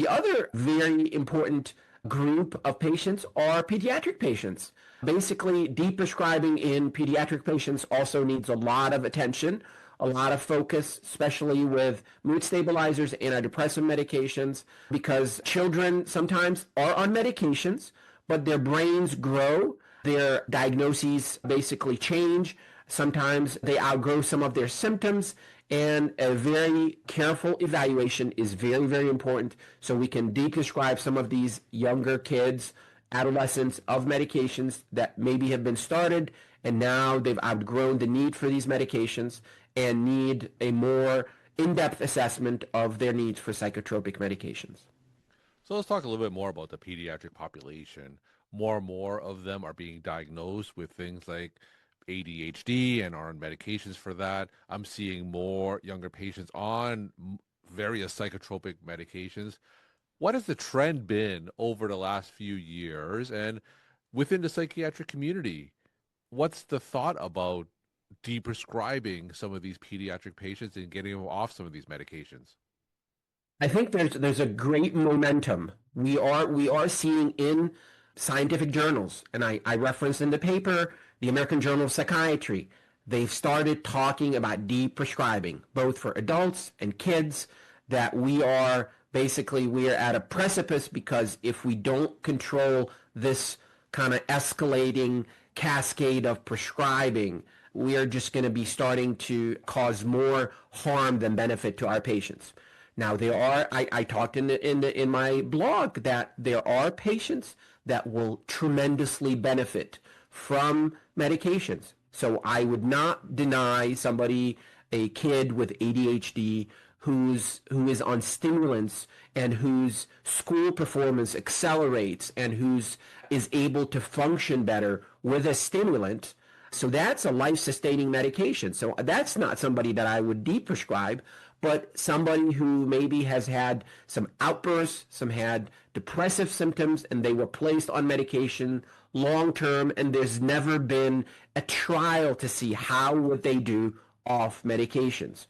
The other very important group of patients are pediatric patients. Basically, deprescribing in pediatric patients also needs a lot of attention, a lot of focus, especially with mood stabilizers, antidepressant medications, because children sometimes are on medications, but their brains grow, their diagnoses basically change. Sometimes they outgrow some of their symptoms, and a very careful evaluation is very, very important so we can deprescribe some of these younger kids, adolescents of medications that maybe have been started and now they've outgrown the need for these medications and need a more in-depth assessment of their needs for psychotropic medications. So let's talk a little bit more about the pediatric population. More and more of them are being diagnosed with things like ADHD and are on medications for that. I'm seeing more younger patients on various psychotropic medications. What has the trend been over the last few years? And within the psychiatric community, what's the thought about deprescribing some of these pediatric patients and getting them off some of these medications? I think there's a great momentum. We are seeing in scientific journals, and I referenced in the paper the American Journal of Psychiatry. They've started talking about deprescribing, both for adults and kids, that we are at a precipice because if we don't control this kind of escalating cascade of prescribing, we are just going to be starting to cause more harm than benefit to our patients. Now I talked in my blog that there are patients that will tremendously benefit from medications. So I would not deny somebody, a kid with ADHD who is on stimulants and whose school performance accelerates and who's is able to function better with a stimulant. So that's a life-sustaining medication. So that's not somebody that I would deprescribe, but somebody who maybe has had some outbursts, some had depressive symptoms, and they were placed on medication long-term, and there's never been a trial to see how would they do off medications.